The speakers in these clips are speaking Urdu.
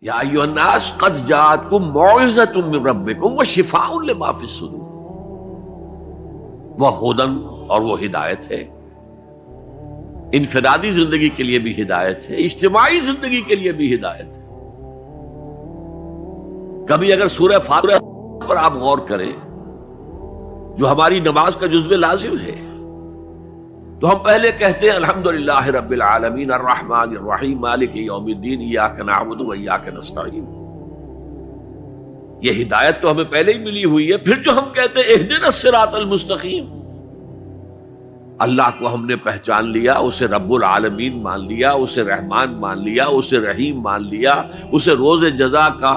یا ایھا الناس قد جاءتکم موعظۃ من ربکم وشفاء لما فی الصدور، وہ ہدن اور وہ ہدایت ہے، انفرادی زندگی کے لیے بھی ہدایت ہے، اجتماعی زندگی کے لیے بھی ہدایت ہے۔ کبھی اگر سورہ فاتحہ پر آپ غور کریں جو ہماری نماز کا جزو لازم ہے، تو ہم پہلے کہتے ہیں الحمدللہ رب العالمین الرحمن الرحیم مالک یوم الدین ایاک نعبد و ایاک نستعین۔ یہ ہدایت تو ہمیں پہلے ہی ملی ہوئی ہے۔ پھر جو ہم کہتے ہیں اہدنا الصراط المستقیم، اللہ کو ہم نے پہچان لیا، اسے رب العالمین مان لیا، اسے رحمان مان لیا، اسے رحیم مان لیا، اسے روز جزا کا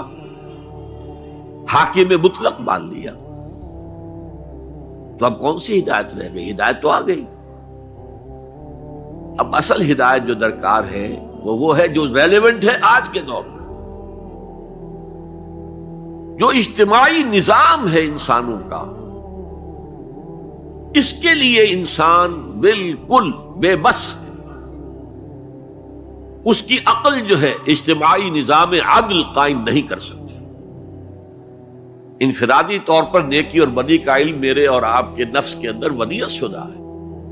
حاکم مطلق مان لیا، تو اب کون سی ہدایت رہ گئی؟ ہدایت تو آ گئی۔ اب اصل ہدایت جو درکار ہے وہ ہے جو ریلیونٹ ہے آج کے دور میں، جو اجتماعی نظام ہے انسانوں کا، اس کے لیے انسان بالکل بے بس ہے۔ اس کی عقل جو ہے اجتماعی نظام عدل قائم نہیں کر سکتی۔ انفرادی طور پر نیکی اور بدی کا علم میرے اور آپ کے نفس کے اندر ودیعت شدہ ہے۔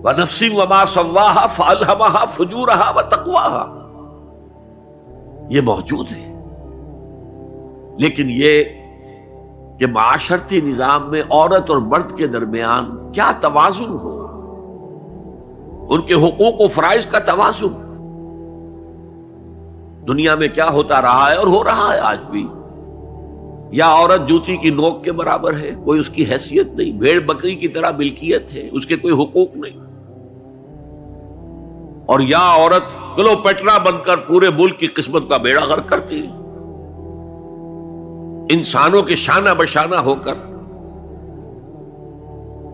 وَنَفْسٍ وَمَا سَوَّاهَا فَأَلْهَمَهَا فُجُورَهَا وَتَقْوَاهَا، یہ موجود ہے۔ لیکن یہ کہ معاشرتی نظام میں عورت اور مرد کے درمیان کیا توازن ہو، ان کے حقوق و فرائض کا توازن، دنیا میں کیا ہوتا رہا ہے اور ہو رہا ہے آج بھی۔ یا عورت جوتی کی نوک کے برابر ہے، کوئی اس کی حیثیت نہیں، بھیڑ بکری کی طرح ملکیت ہے، اس کے کوئی حقوق نہیں، اور یا عورت کلوپیٹرا بن کر پورے ملک کی قسمت کا بیڑا غرق کرتی ہے، انسانوں کے شانہ بشانہ ہو کر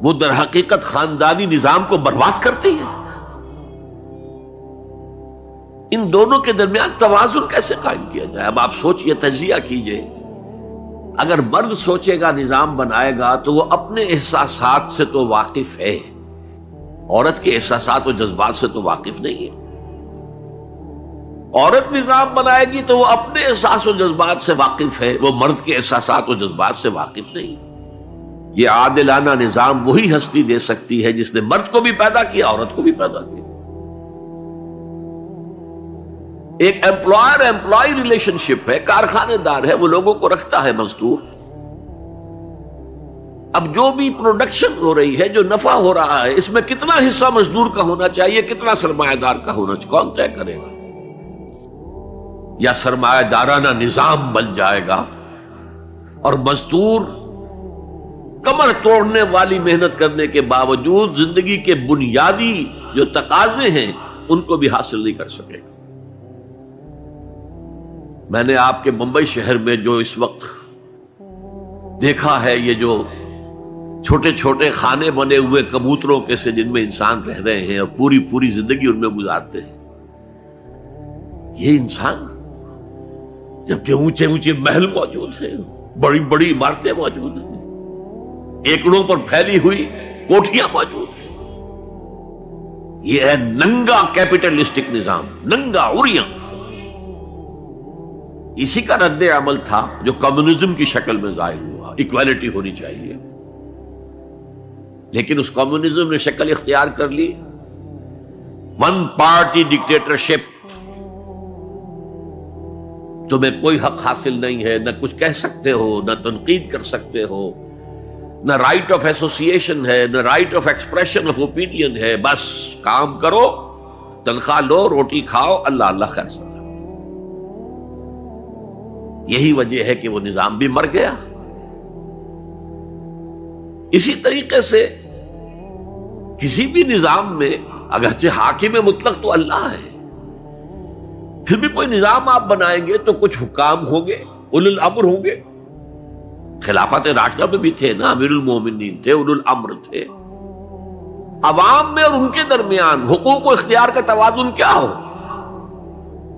وہ در حقیقت خاندانی نظام کو برباد کرتی ہے۔ ان دونوں کے درمیان توازن کیسے قائم کیا جائے؟ اب آپ سوچئے، تجزیہ کیجئے۔ اگر مرد سوچے گا، نظام بنائے گا، تو وہ اپنے احساسات سے تو واقف ہے، عورت کے احساسات و جذبات سے تو واقف نہیں ہے۔ عورت نظام بنائے گی تو وہ اپنے احساس و جذبات سے واقف ہے، وہ مرد کے احساسات و جذبات سے واقف نہیں۔ یہ عادلانہ نظام وہی ہستی دے سکتی ہے جس نے مرد کو بھی پیدا کیا، عورت کو بھی پیدا کیا۔ ایک ایمپلائر ایمپلائی ریلیشن شپ ہے، کارخانے دار ہے، وہ لوگوں کو رکھتا ہے مزدور۔ اب جو بھی پروڈکشن ہو رہی ہے، جو نفع ہو رہا ہے، اس میں کتنا حصہ مزدور کا ہونا چاہیے، کتنا سرمایہ دار کا ہونا چاہیے، کون طے کرے گا؟ یا سرمایہ دارانہ نظام بن جائے گا اور مزدور کمر توڑنے والی محنت کرنے کے باوجود زندگی کے بنیادی جو تقاضے ہیں ان کو بھی حاصل نہیں کر سکے گا۔ میں نے آپ کے ممبئی شہر میں جو اس وقت دیکھا ہے، یہ جو چھوٹے چھوٹے خانے بنے ہوئے کبوتروں کے سے جن میں انسان رہ رہے ہیں اور پوری زندگی ان میں گزارتے ہیں، یہ انسان، جبکہ اونچے اونچے محل موجود ہیں، بڑی بڑی عمارتیں موجود ہیں، ایکڑوں پر پھیلی ہوئی کوٹھیاں موجود ہیں، یہ ہے ننگا کیپٹلسٹک نظام، ننگا عریاں۔ اسی کا رد عمل تھا جو کمیونزم کی شکل میں ظاہر ہوا، ایکویلٹی ہونی چاہیے، لیکن اس کمیونزم نے شکل اختیار کر لی ون پارٹی ڈکٹیٹرشپ۔ تمہیں کوئی حق حاصل نہیں ہے، نہ کچھ کہہ سکتے ہو، نہ تنقید کر سکتے ہو، نہ رائٹ آف ایسوسیشن ہے، نہ right of expression of opinion ہے، بس کام کرو، تنخواہ لو، روٹی کھاؤ، اللہ اللہ خیر سلام۔ یہی وجہ ہے کہ وہ نظام بھی مر گیا۔ اسی طریقے سے کسی بھی نظام میں اگرچہ حاکم مطلق تو اللہ ہے، پھر بھی کوئی نظام آپ بنائیں گے تو کچھ حکام ہوں گے، اولو الامر ہوں گے۔ خلافت راشدہ میں بھی تھے نا، امیر المومنین تھے، اولو الامر تھے۔ عوام میں اور ان کے درمیان حقوق و اختیار کا توازن کیا ہو،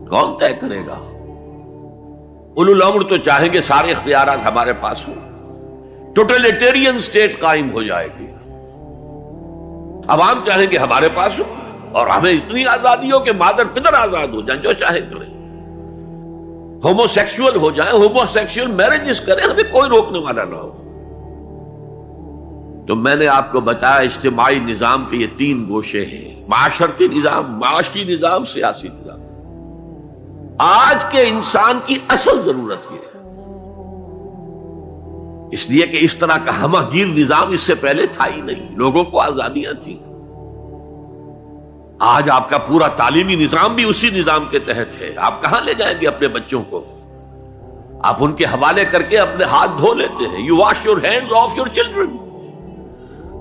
کون طے کرے گا؟ اولو الامر تو چاہیں گے سارے اختیارات ہمارے پاس ہوں، ٹوٹلیٹیرین سٹیٹ قائم ہو جائے گی۔ عوام چاہیں گے ہمارے پاس ہو اور ہمیں اتنی آزادی ہو کہ مادر پدر آزاد ہو جائیں، جو چاہیں کریں۔ ہوموسیکسول ہو جائیں، ہوموسیکسول میرجز کریں، ہمیں کوئی روکنے والا نہ ہو۔ تو میں نے آپ کو بتایا اجتماعی نظام کے یہ 3 گوشے ہیں: معاشرتی نظام، معاشی نظام، سیاسی نظام۔ آج کے انسان کی اصل ضرورت یہ ہے، اس لیے کہ اس طرح کا ہمہ گیر نظام اس سے پہلے تھا ہی نہیں، لوگوں کو آزادیاں تھیں۔ آج آپ کا پورا تعلیمی نظام بھی اسی نظام کے تحت ہے۔ آپ کہاں لے جائیں گے اپنے بچوں کو؟ آپ ان کے حوالے کر کے اپنے ہاتھ دھو لیتے ہیں۔ You wash your hands of your children.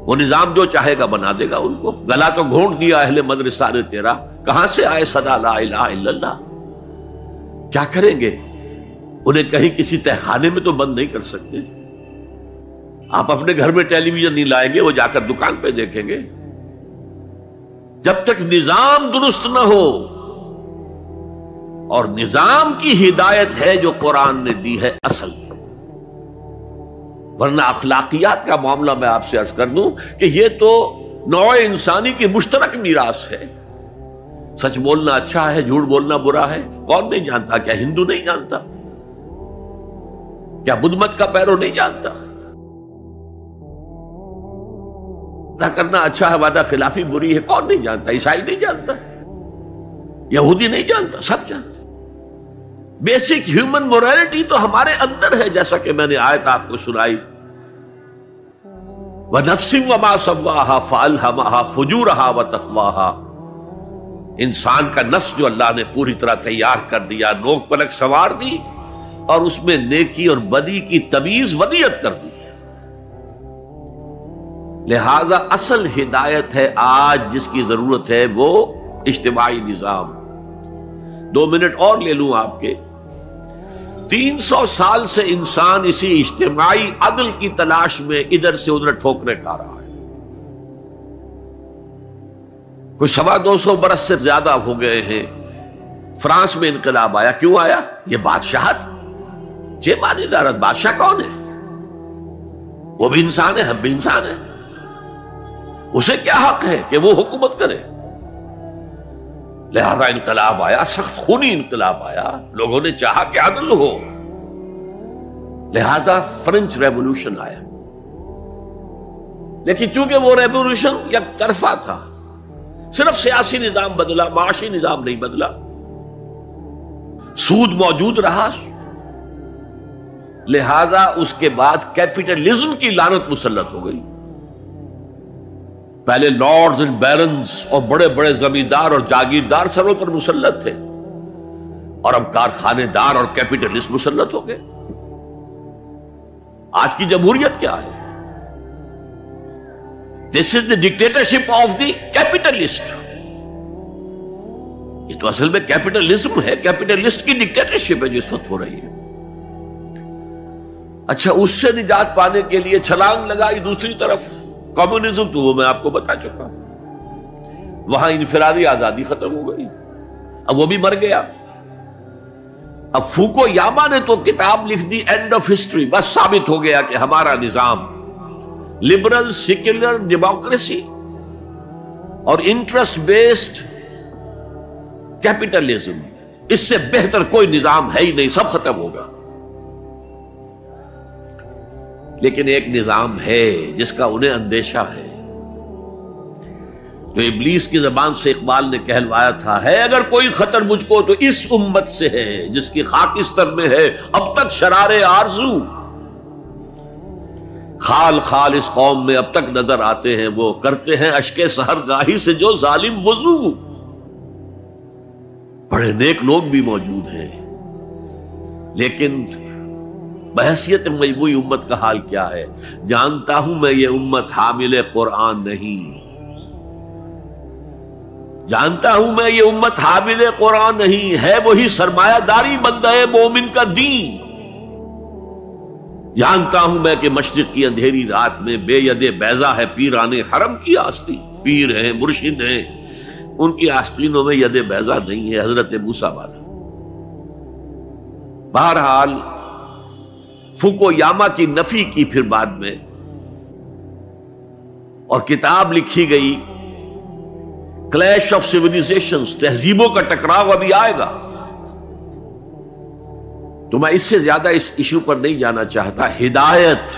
وہ نظام جو چاہے گا بنا دے گا ان کو۔ گلا تو گھونٹ دیا اہل مدرسہ نے تیرا، کہاں سے آئے صدا لا الہ الا اللہ؟ کیا کریں گے؟ انہیں کہیں کسی تہخانے میں تو بند نہیں کر سکتے۔ آپ اپنے گھر میں ٹیلی ویژن نہیں لائیں گے، وہ جا کر دکان پہ دیکھیں گے۔ جب تک نظام درست نہ ہو، اور نظام کی ہدایت ہے جو قرآن نے دی ہے اصل، ورنہ اخلاقیات کا معاملہ میں آپ سے عرض کر دوں کہ یہ تو نوع انسانی کی مشترک میراث ہے۔ سچ بولنا اچھا ہے، جھوٹ بولنا برا ہے، کون نہیں جانتا؟ کیا ہندو نہیں جانتا؟ کیا بدھ مت کا پیرو نہیں جانتا؟ وعدہ کرنا اچھا ہے، وعدہ خلافی بری ہے، کون نہیں جانتا؟ عیسائی نہیں جانتا، یہودی نہیں جانتا، سب جانتے۔ بیسک ہیومن مورالٹی تو ہمارے اندر ہے، جیسا کہ میں نے آیت آپ کو سنائی، وَنَفْسٍ وَمَا سَوَّاهَا فَأَلْهَمَهَا فُجُورَهَا وَتَقْوَاهَا۔ انسان کا نفس جو اللہ نے پوری طرح تیار کر دیا، نوک پلک سنوار دی، اور اس میں نیکی اور بدی کی تمیز ودیت کر دی۔ لہذا اصل ہدایت ہے آج جس کی ضرورت ہے وہ اجتماعی نظام۔ 2 منٹ اور لے لوں آپ کے۔ 300 سال سے انسان اسی اجتماعی عدل کی تلاش میں ادھر سے ادھر ٹھوکریں کھا رہا ہے۔ کوئی 250 برس سے زیادہ ہو گئے ہیں۔ فرانس میں انقلاب آیا، کیوں آیا؟ یہ بادشاہت، جیبانی ادارت۔ بادشاہ کون ہے؟ وہ بھی انسان ہے، ہم بھی انسان ہیں۔ اسے کیا حق ہے کہ وہ حکومت کرے؟ لہذا انقلاب آیا، سخت خونی انقلاب آیا، لوگوں نے چاہا کہ عدل ہو، لہذا فرینچ ریولوشن آیا۔ لیکن چونکہ وہ ریولوشن یک طرفہ تھا، صرف سیاسی نظام بدلا، معاشی نظام نہیں بدلا، سود موجود رہا، لہذا اس کے بعد کیپٹلزم کی لعنت مسلط ہو گئی۔ پہلے لارڈز اینڈ بیرنز اور بڑے بڑے زمیندار اور جاگیردار سروں پر مسلط تھے، اور اب کارخانے دار اور کیپٹلسٹ مسلط ہو گئے۔ آج کی جمہوریت کیا ہے؟ دس از دی ڈکٹیٹرشپ آف دی کیپٹلسٹ۔ یہ تو اصل میں کیپٹلزم ہے، کیپٹلسٹ کی ڈکٹیٹرشپ ہے جو اس وقت ہو رہی ہے۔ اچھا، اس سے نجات پانے کے لیے چھلانگ لگائی دوسری طرف کمیونزم، تو وہ میں آپ کو بتا چکا، وہاں انفرادی آزادی ختم ہو گئی، اب وہ بھی مر گیا۔ اب فوکو یاما نے تو کتاب لکھ دی اینڈ آف ہسٹری، بس ثابت ہو گیا کہ ہمارا نظام لبرل سیکولر ڈیموکریسی اور انٹرسٹ بیسڈ کیپٹلزم، اس سے بہتر کوئی نظام ہے ہی نہیں، سب ختم ہوگا۔ لیکن ایک نظام ہے جس کا انہیں اندیشہ ہے، جو ابلیس کی زبان سے اقبال نے کہلوایا تھا، ہے اگر کوئی خطر مجھ کو تو اس امت سے ہے جس کی خاکستر میں ہے اب تک شرار آرزو۔ خال خال اس قوم میں اب تک نظر آتے ہیں، وہ کرتے ہیں اشک سحر گاہی سے جو ظالم وضو۔ بڑے نیک لوگ بھی موجود ہیں، لیکن بحیثیت مجموعی امت کا حال کیا ہے؟ جانتا ہوں میں یہ امت حامل قرآن نہیں، جانتا ہوں میں یہ امت حامل قرآن نہیں ہے، وہی سرمایہ داری بندہ مومن کا دین۔ جانتا ہوں میں کہ مشرق کی اندھیری رات میں بے ید بیضا ہے پیران حرم کی آستین، پیر ہیں، مرشد ہیں، ان کی آستینوں میں ید بیضا نہیں ہے، حضرت موسیٰ والا۔ بہرحال فوکو یاما کی نفی کی پھر بعد میں، اور کتاب لکھی گئی کلیش آف سیویلائزیشنز، تہذیبوں کا ٹکراؤ ابھی آئے گا۔ تو میں اس سے زیادہ اس ایشو پر نہیں جانا چاہتا. ہدایت،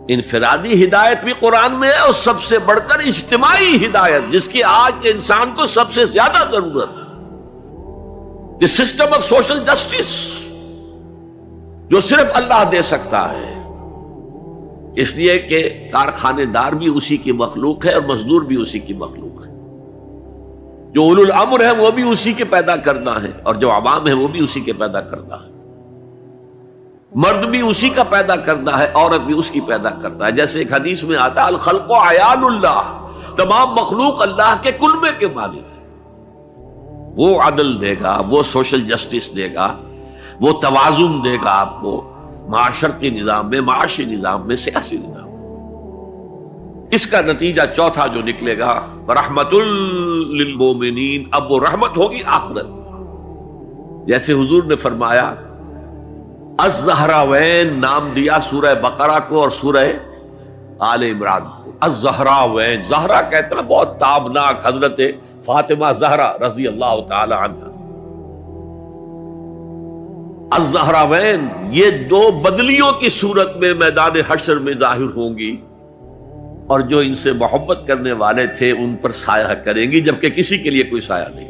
انفرادی ہدایت بھی قرآن میں ہے، اور سب سے بڑھ کر اجتماعی ہدایت جس کی آج کے انسان کو سب سے زیادہ ضرورت ہے. The system of social justice جو صرف اللہ دے سکتا ہے، اس لیے کہ کارخانے دار بھی اسی کی مخلوق ہے اور مزدور بھی اسی کی مخلوق ہے. جو اولو الامر ہے وہ بھی اسی کے پیدا کرنا ہے، اور جو عوام ہے وہ بھی اسی کے پیدا کرنا ہے. مرد بھی اسی کا پیدا کرنا ہے، عورت بھی اس کی پیدا کرنا ہے. جیسے ایک حدیث میں آتا ہے الخلق عیال اللہ، تمام مخلوق اللہ کے کلبے کے مالک ہے. وہ عدل دے گا، وہ سوشل جسٹس دے گا، وہ توازن دے گا آپ کو معاشرتی نظام میں، معاشی نظام میں، سیاسی نظام میں. اس کا نتیجہ چوتھا جو نکلے گا رحمت للمومنین، اب وہ رحمت ہوگی آخرت. جیسے حضور نے فرمایا الزہراوین نام دیا سورہ بقرہ کو اور سورہ آل عمران کو. الزہراوین، زہرا کہتے ہیں بہت تابناک حضرت فاطمہ زہرا رضی اللہ تعالی عنہ. الزہراوین یہ دو بدلیوں کی صورت میں میدان حشر میں ظاہر ہوں گی، اور جو ان سے محبت کرنے والے تھے ان پر سایہ کریں گی، جبکہ کسی کے لیے کوئی سایہ نہیں.